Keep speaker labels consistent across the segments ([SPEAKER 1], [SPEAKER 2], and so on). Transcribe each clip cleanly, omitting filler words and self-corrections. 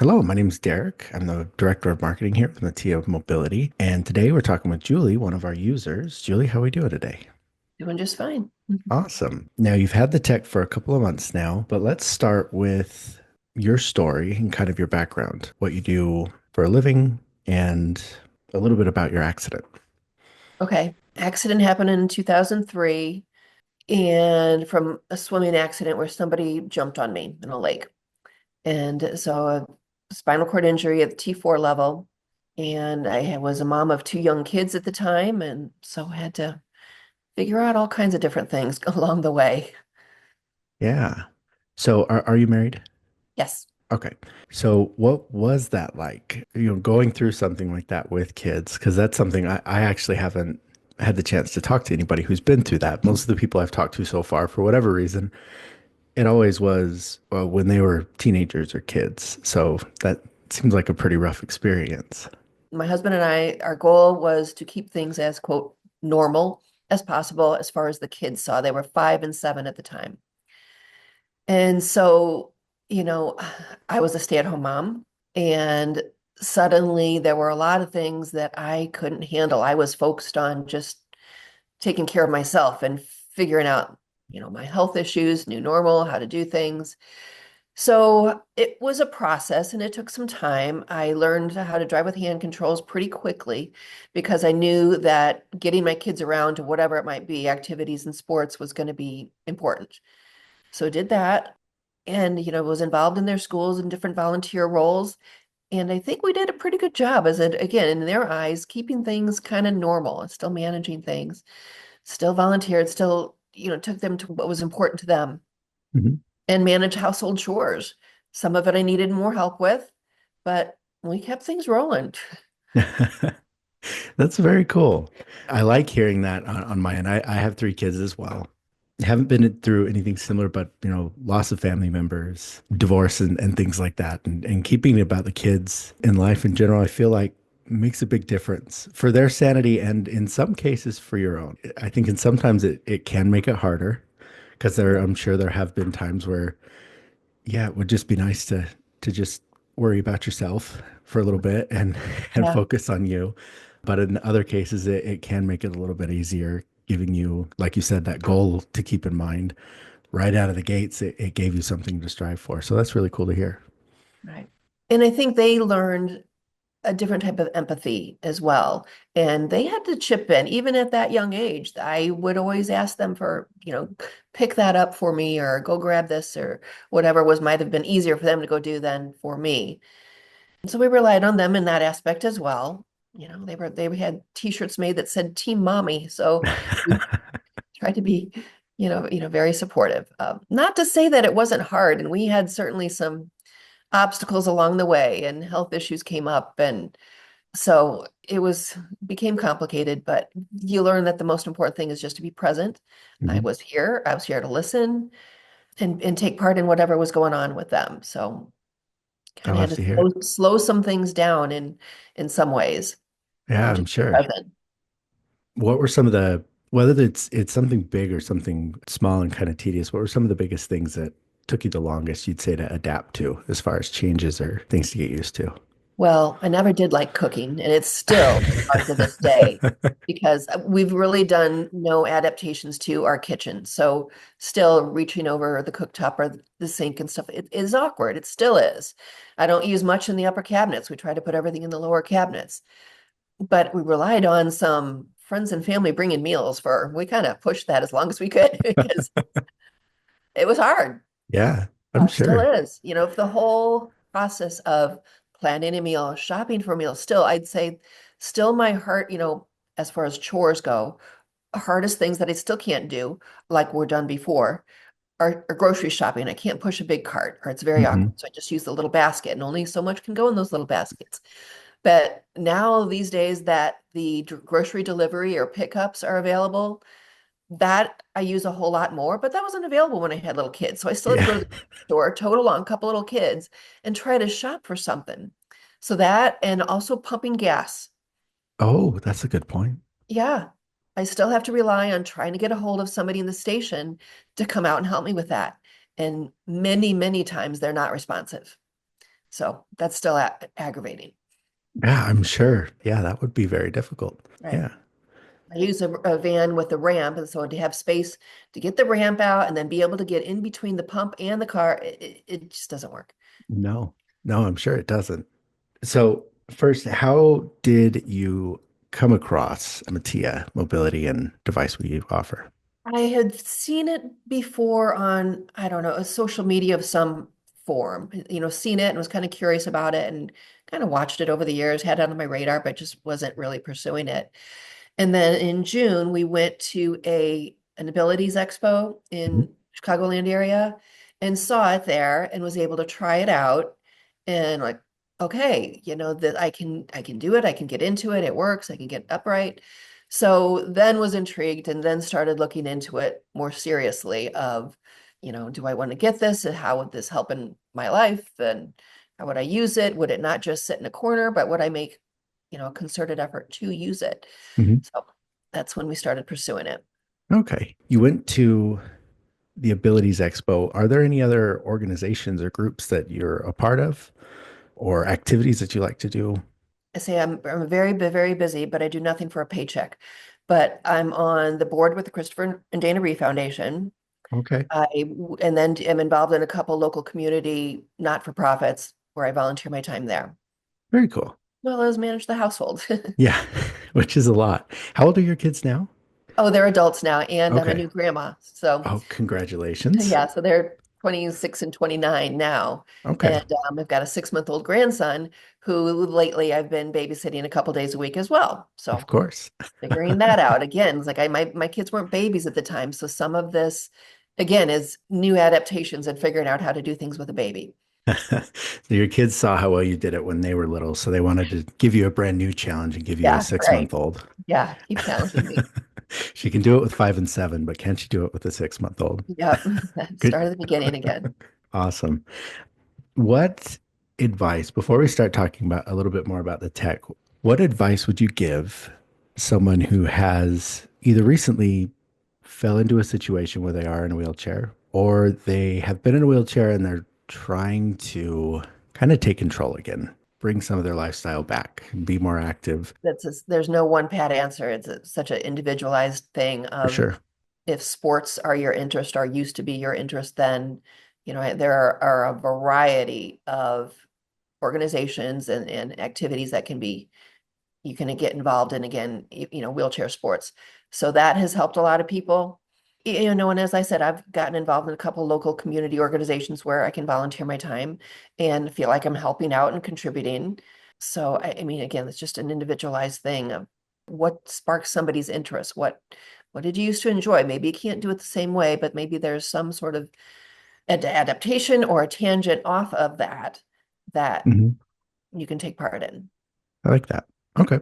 [SPEAKER 1] Hello, my name is Derek. I'm the Director of Marketing here with Matia Mobility. And today we're talking with Julie, one of our users. Julie, how are we doing today?
[SPEAKER 2] Doing just fine.
[SPEAKER 1] Awesome. Now, you've had the tech for a couple of months now, but let's start with your story and kind of your background, what you do for a living, and a little bit about your accident.
[SPEAKER 2] Okay. Accident happened in 2003 and from a swimming accident where somebody jumped on me in a lake. And so a spinal cord injury at the T4 level. And was a mom of two young kids at the time. And so had to figure out all kinds of different things along the way.
[SPEAKER 1] Yeah. So, are you married?
[SPEAKER 2] Yes.
[SPEAKER 1] Okay. So what was that like, going through something like that with kids? Because that's something I actually haven't had the chance to talk to anybody who's been through that. Most of the people I've talked to so far, for whatever reason, it always was when they were teenagers or kids. So that seems like a pretty rough experience.
[SPEAKER 2] My husband and I, our goal was to keep things as, quote, normal as possible as far as the kids saw. They were 5 and 7 at the time. And so, you know, I was a stay-at-home mom, and suddenly there were a lot of things that I couldn't handle. I was focused on just taking care of myself and figuring out, my health issues, new normal, how to do things. So it was a process and it took some time. I learned how to drive with hand controls pretty quickly because I knew that getting my kids around to whatever it might be, activities and sports was going to be important. So did that and, was involved in their schools and different volunteer roles. And I think we did a pretty good job as it, again, in their eyes, keeping things kind of normal and still managing things, still volunteered, still, took them to what was important to them
[SPEAKER 1] Mhm.
[SPEAKER 2] and manage household chores. Some of it I needed more help with, but we kept things rolling.
[SPEAKER 1] That's very cool. I like hearing that on my end. I have three kids as well. Haven't been through anything similar, but loss of family members, divorce and things like that. And keeping it about the kids and life in general, I feel like makes a big difference for their sanity and in some cases for your own. I think and sometimes it can make it harder because I'm sure there have been times where, yeah, it would just be nice to just worry about yourself for a little bit and and
[SPEAKER 2] Yeah.
[SPEAKER 1] focus on you. But in other cases, it can make it a little bit easier, giving you, like you said, that goal to keep in mind right out of the gates. It gave you something to strive for. So that's really cool to hear.
[SPEAKER 2] Right. And I think they learned a different type of empathy as well. And they had to chip in, even at that young age. I would always ask them for, pick that up for me or go grab this or whatever was might have been easier for them to go do than for me. And so we relied on them in that aspect as well. They had t-shirts made that said Team Mommy. So we tried to be, very supportive. Not to say that it wasn't hard, and we had certainly some obstacles along the way and health issues came up and so it became complicated, but you learn that the most important thing is just to be present.
[SPEAKER 1] Mhm.
[SPEAKER 2] I was here to listen and take part in whatever was going on with them. So
[SPEAKER 1] I
[SPEAKER 2] kind of had
[SPEAKER 1] love
[SPEAKER 2] to
[SPEAKER 1] to hear.
[SPEAKER 2] slow some things down in some ways
[SPEAKER 1] Yeah,
[SPEAKER 2] and
[SPEAKER 1] I'm
[SPEAKER 2] just be
[SPEAKER 1] sure.
[SPEAKER 2] present.
[SPEAKER 1] What were some of the, whether it's something big or something small and kind of tedious, what were some of the biggest things that took you the longest, you'd say, to adapt to as far as changes or things to get used to?
[SPEAKER 2] Well, I never did like cooking, and it's still hard to this day because we've really done no adaptations to our kitchen. So still reaching over the cooktop or the sink and stuff, it is awkward. It still is. I don't use much in the upper cabinets. We try to put everything in the lower cabinets, but we relied on some friends and family bringing meals we kind of pushed that as long as we could because it was hard.
[SPEAKER 1] Yeah, I'm
[SPEAKER 2] Still
[SPEAKER 1] sure.
[SPEAKER 2] is. The whole process of planning a meal, shopping for meals, still, I'd say, still my heart, as far as chores go, hardest things that I still can't do, like were done before, are grocery shopping. I can't push a big cart, or it's very awkward.
[SPEAKER 1] Hmm.
[SPEAKER 2] So I just use the little basket, and only so much can go in those little baskets. But now, these days, that the grocery delivery or pickups are available, that I use a whole lot more, but that wasn't available when I had little kids. So I still had to
[SPEAKER 1] Yeah.
[SPEAKER 2] go to the store, tote along a couple little kids, and try to shop for something. So that and also pumping gas.
[SPEAKER 1] Oh, that's a good point.
[SPEAKER 2] Yeah. I still have to rely on trying to get a hold of somebody in the station to come out and help me with that. And many, many times they're not responsive. So that's still aggravating,
[SPEAKER 1] Yeah, I'm sure. Yeah, that would be very difficult.
[SPEAKER 2] right?
[SPEAKER 1] Yeah.
[SPEAKER 2] I use a van with a ramp, and so to have space to get the ramp out and then be able to get in between the pump and the car, it just doesn't work.
[SPEAKER 1] No, no, I'm sure it doesn't. So, first, how did you come across Matia mobility and device we offer?
[SPEAKER 2] I had seen it before on, I don't know, a social media of some form, seen it and was kind of curious about it and kind of watched it over the years, had it on my radar, but just wasn't really pursuing it. And then in June, we went to an abilities expo
[SPEAKER 1] Mhm.
[SPEAKER 2] in Chicagoland area and saw it there and was able to try it out and like, okay, that I can do it, I can get into it, it works, I can get upright. So then was intrigued and then started looking into it more seriously of, do I want to get this and how would this help in my life and how would I use it? Would it not just sit in a corner, but would I make, a concerted effort to use it?
[SPEAKER 1] Mhm.
[SPEAKER 2] So that's when we started pursuing it.
[SPEAKER 1] Okay. You went to the Abilities Expo. Are there any other organizations or groups that you're a part of or activities that you like to do?
[SPEAKER 2] I say I'm very, very busy, but I do nothing for a paycheck. But I'm on the board with the Christopher and Dana Reeve Foundation.
[SPEAKER 1] Okay.
[SPEAKER 2] And then am involved in a couple local community not-for-profits where I volunteer my time there,
[SPEAKER 1] Very cool.
[SPEAKER 2] well as manage the household.
[SPEAKER 1] Yeah, which is a lot. How old are your kids now?
[SPEAKER 2] Oh, they're adults now, and I'm a
[SPEAKER 1] Okay.
[SPEAKER 2] new grandma. So
[SPEAKER 1] Oh, congratulations.
[SPEAKER 2] yeah, so they're 26 and 29 now.
[SPEAKER 1] Okay.
[SPEAKER 2] And I've got a 6-month-old grandson who lately I've been babysitting a couple days a week as well.
[SPEAKER 1] Of
[SPEAKER 2] So
[SPEAKER 1] course.
[SPEAKER 2] figuring that out again, it's like my kids weren't babies at the time. So some of this again is new adaptations and figuring out how to do things with a baby.
[SPEAKER 1] Your kids saw how well you did it when they were little, so they wanted to give you a brand new challenge and give you a
[SPEAKER 2] Yeah,
[SPEAKER 1] six
[SPEAKER 2] right.
[SPEAKER 1] month old.
[SPEAKER 2] Yeah, keep challenging me.
[SPEAKER 1] She can do it with 5 and 7, but can't she do it with a 6 month old?
[SPEAKER 2] Yep.
[SPEAKER 1] Good.
[SPEAKER 2] Start at the beginning again.
[SPEAKER 1] Awesome. What advice, before we start talking about a little bit more about the tech, what advice would you give someone who has either recently fell into a situation where they are in a wheelchair or they have been in a wheelchair and they're trying to kind of take control again, bring some of their lifestyle back, and be more active
[SPEAKER 2] There's no one pat answer. It's such an individualized thing
[SPEAKER 1] for
[SPEAKER 2] of
[SPEAKER 1] sure.
[SPEAKER 2] if sports are your interest or used to be your interest, then there are a variety of organizations and activities that you can get involved in again, wheelchair sports. So that has helped a lot of people. And as I said, I've gotten involved in a couple local community organizations where I can volunteer my time and feel like I'm helping out and contributing. So I mean, again, it's just an individualized thing of what sparks somebody's interest. What did you used to enjoy? Maybe you can't do it the same way, but maybe there's some sort of adaptation or a tangent off of that
[SPEAKER 1] Mhm.
[SPEAKER 2] you can take part in.
[SPEAKER 1] I like that. Okay.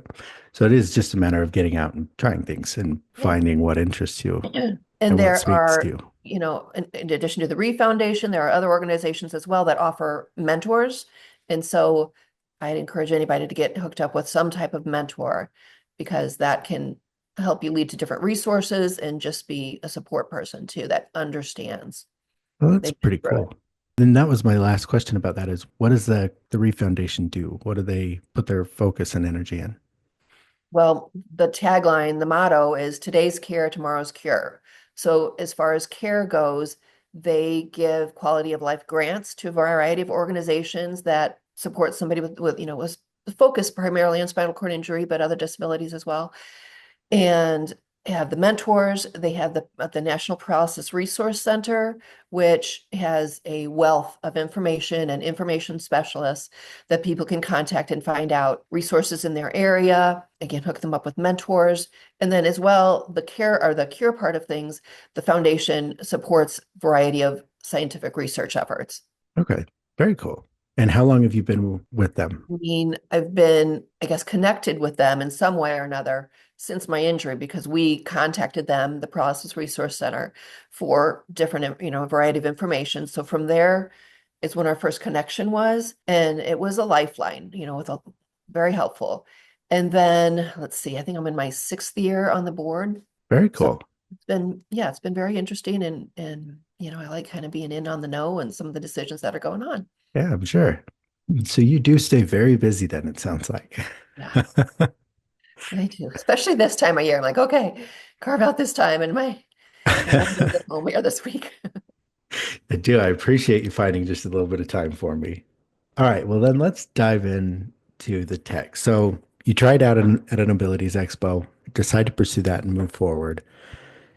[SPEAKER 1] So it is just a matter of getting out and trying things and
[SPEAKER 2] Yeah.
[SPEAKER 1] finding what interests you
[SPEAKER 2] And
[SPEAKER 1] and what
[SPEAKER 2] there
[SPEAKER 1] speaks to
[SPEAKER 2] are,
[SPEAKER 1] you.
[SPEAKER 2] in addition to the Reeve Foundation, there are other organizations as well that offer mentors. And so I'd encourage anybody to get hooked up with some type of mentor because that can help you lead to different resources and just be a support person too that understands.
[SPEAKER 1] Well, that's
[SPEAKER 2] They've been
[SPEAKER 1] pretty
[SPEAKER 2] through it.
[SPEAKER 1] cool. Then that was my last question about that is what does the Reef Foundation do? What do they put their focus and energy in?
[SPEAKER 2] Well, the tagline, the motto is today's care, tomorrow's cure. So as far as care goes, they give quality of life grants to a variety of organizations that support somebody with focus primarily on spinal cord injury, but other disabilities as well. And have the mentors. They have the National Paralysis Resource Center, which has a wealth of information and information specialists that people can contact and find out resources in their area. Again, hook them up with mentors. And then as well, the care or the cure part of things, the foundation supports a variety of scientific research efforts.
[SPEAKER 1] Okay. Very cool. And how long have you been with them?
[SPEAKER 2] I mean, I've been, I guess, connected with them in some way or another since my injury because we contacted them, the Paralysis Resource Center, for different, a variety of information. So from there is when our first connection was, and it was a lifeline, with a very helpful. And then let's see, I think I'm in my 6th year on the board.
[SPEAKER 1] Very
[SPEAKER 2] So
[SPEAKER 1] cool.
[SPEAKER 2] yeah, it's been very interesting and I like kind of being in on the know and some of the decisions that are going on.
[SPEAKER 1] Yeah, I'm sure. So you do stay very busy then, it sounds like.
[SPEAKER 2] Yeah, I do, especially this time of year. I'm like, okay, carve out this time in my 1 day at home here this week.
[SPEAKER 1] I do. I appreciate you finding just a little bit of time for me. All right, well then let's dive in to the tech. So you tried out at an abilities expo, decided to pursue that and move forward.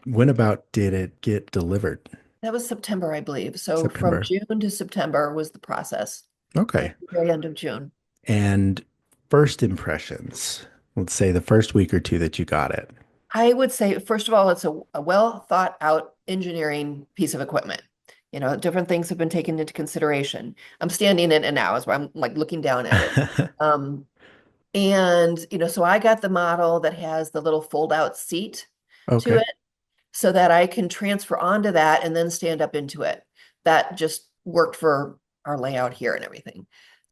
[SPEAKER 1] When about did it get delivered?
[SPEAKER 2] That was September, I believe. So from
[SPEAKER 1] September.
[SPEAKER 2] June to September was the process,
[SPEAKER 1] Okay.
[SPEAKER 2] the very end of June.
[SPEAKER 1] And first impressions, let's say the first week or two that you got it.
[SPEAKER 2] I would say, first of all, it's a well thought out engineering piece of equipment. Different things have been taken into consideration. I'm standing in it now as I'm like looking down at it. Um, so I got the model that has the little fold out seat to
[SPEAKER 1] Okay.
[SPEAKER 2] it so that I can transfer onto that and then stand up into it. That just worked for our layout here and everything.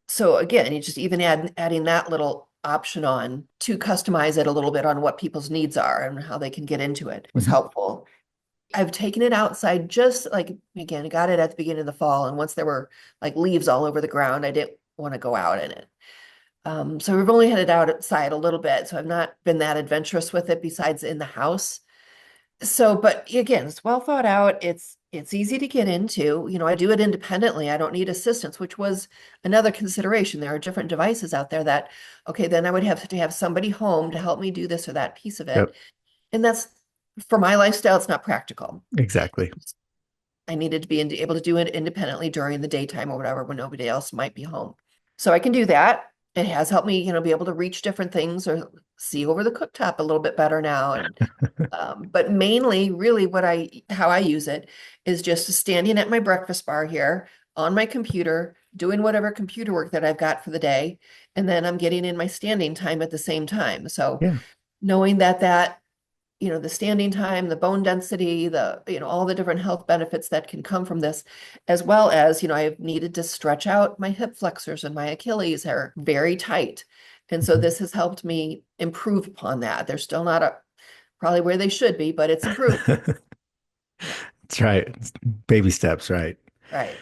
[SPEAKER 2] So again, you just even adding that little option on to customize it a little bit on what people's needs are and how they can get into it was
[SPEAKER 1] Mhm.
[SPEAKER 2] helpful. I've taken it outside just like again, I got it at the beginning of the fall, and once there were like leaves all over the ground, I didn't want to go out in it. So we've only had it outside a little bit, so I've not been that adventurous with it besides in the house. So, but again, it's well thought out. It's easy to get into. I do it independently. I don't need assistance, which was another consideration. There are different devices out there that, okay, then I would have to have somebody home to help me do this or that piece of it.
[SPEAKER 1] Yep.
[SPEAKER 2] And that's for my lifestyle, it's not practical.
[SPEAKER 1] Exactly.
[SPEAKER 2] I needed to be able to do it independently during the daytime or whatever when nobody else might be home. So I can do that. It has helped me, be able to reach different things or see over the cooktop a little bit better now. And but mainly, really, how I use it is just standing at my breakfast bar here on my computer, doing whatever computer work that I've got for the day, and then I'm getting in my standing time at the same time. So
[SPEAKER 1] Yeah.
[SPEAKER 2] knowing that the standing time, the bone density, all the different health benefits that can come from this, as well as, I've needed to stretch out my hip flexors and my Achilles are very tight. And so
[SPEAKER 1] Mhm.
[SPEAKER 2] this has helped me improve upon that. They're still not probably where they should be, but it's improved. Yeah,
[SPEAKER 1] That's right. Baby steps, right?
[SPEAKER 2] right.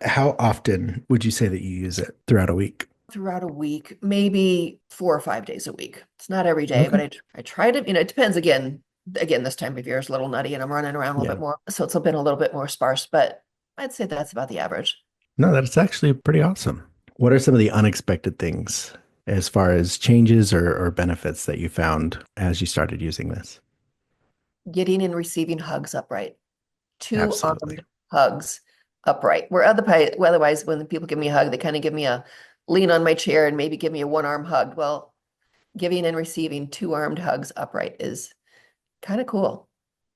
[SPEAKER 1] How often would you say that you use it throughout a week?
[SPEAKER 2] Throughout a week, maybe 4 or 5 days a week. It's not every day, but
[SPEAKER 1] Okay.
[SPEAKER 2] I try to, it depends again. Again, this time of year is a little nutty and I'm running around a little
[SPEAKER 1] Yeah.
[SPEAKER 2] bit more. So it's been a little bit more sparse, but I'd say that's about the average.
[SPEAKER 1] No, that's actually pretty awesome. What are some of the unexpected things as far as changes or benefits that you found as you started using this?
[SPEAKER 2] Getting and receiving hugs upright, two
[SPEAKER 1] Absolutely.
[SPEAKER 2] armed hugs upright. Otherwise, when people give me a hug, they kind of give me a lean on my chair and maybe give me a one arm hug. Well, giving and receiving two armed hugs upright is kind of cool.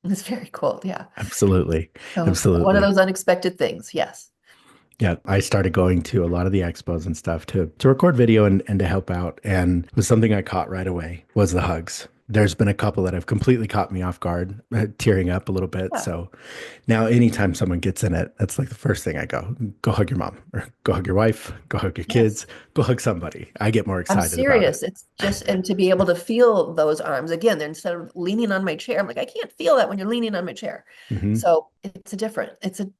[SPEAKER 2] It's very cool. Yeah.
[SPEAKER 1] Absolutely.
[SPEAKER 2] So one of
[SPEAKER 1] Absolutely.
[SPEAKER 2] those unexpected things. Yes.
[SPEAKER 1] Yeah, I started going to a lot of the expos and stuff to record video and to help out. And it was something I caught right away was the hugs. There's been a couple that have completely caught me off guard, tearing up a little bit.
[SPEAKER 2] Yeah.
[SPEAKER 1] So now anytime someone gets in it, that's like the first thing I go hug your mom or go hug your wife, go hug your
[SPEAKER 2] Yes.
[SPEAKER 1] kids, go hug somebody. I get more
[SPEAKER 2] I'm
[SPEAKER 1] excited about
[SPEAKER 2] serious.
[SPEAKER 1] it.
[SPEAKER 2] It's just, and to be able to feel those arms again, instead of leaning on my chair, I'm like, I can't feel that when you're leaning on my chair.
[SPEAKER 1] Hmm.
[SPEAKER 2] So it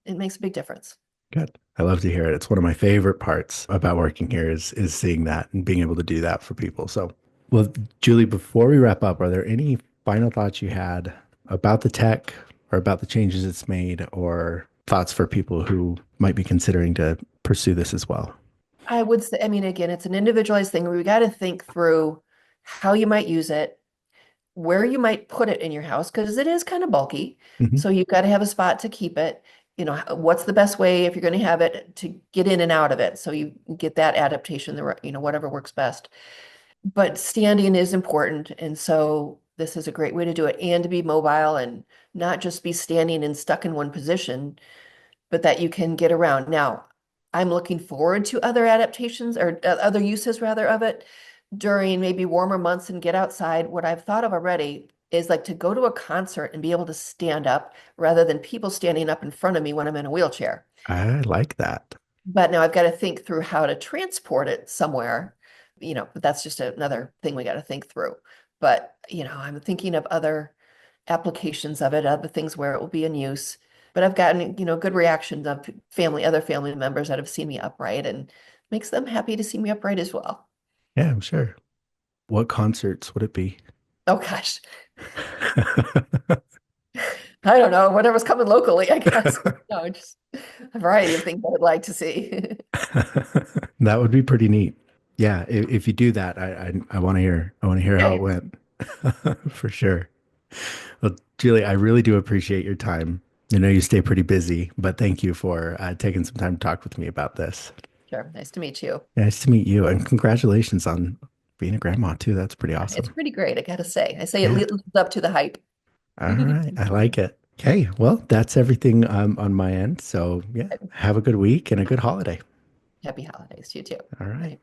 [SPEAKER 2] makes a big difference.
[SPEAKER 1] Good. I love to hear it. It's one of my favorite parts about working here is seeing that and being able to do that for people. So, well, Julie, before we wrap up, are there any final thoughts you had about the tech or about the changes it's made or thoughts for people who might be considering to pursue this as well?
[SPEAKER 2] I would say, I mean, again, it's an individualized thing. We got to think through how you might use it, where you might put it in your house, because it is kind of bulky.
[SPEAKER 1] Hmm.
[SPEAKER 2] So you've got to have a spot to keep it. What's the best way if you're going to have it to get in and out of it? So you get that adaptation, whatever works best. But standing is important. And so this is a great way to do it and to be mobile and not just be standing and stuck in one position, but that you can get around. Now, I'm looking forward to other adaptations or other uses rather of it during maybe warmer months and get outside. What I've thought of already is like to go to a concert and be able to stand up rather than people standing up in front of me when I'm in a wheelchair.
[SPEAKER 1] I like that.
[SPEAKER 2] But now I've got to think through how to transport it somewhere, but that's just another thing we got to think through. But, I'm thinking of other applications of it, other things where it will be in use. But I've gotten, good reactions of other family members that have seen me upright and makes them happy to see me upright as well.
[SPEAKER 1] Yeah, I'm sure. What concerts would it be?
[SPEAKER 2] Oh gosh, I don't know, whatever's coming locally, I guess. No, just a variety of things I'd like to see.
[SPEAKER 1] That would be pretty neat. Yeah, if you do that, I want to hear. I want to hear how it
[SPEAKER 2] Okay,
[SPEAKER 1] went. For sure. Well, Julie, I really do appreciate your time. I know you stay pretty busy, but thank you for taking some time to talk with me about this.
[SPEAKER 2] sure. Nice to meet you.
[SPEAKER 1] Nice to meet you, and congratulations on being a grandma too. That's pretty
[SPEAKER 2] It's
[SPEAKER 1] awesome.
[SPEAKER 2] pretty great, I gotta say. I say it
[SPEAKER 1] Yeah.
[SPEAKER 2] lives up to the hype.
[SPEAKER 1] All right. I like it. Okay. Well, that's everything on my end. So, yeah, have a good week and a good holiday.
[SPEAKER 2] Happy holidays to you too.
[SPEAKER 1] All right.
[SPEAKER 2] Bye.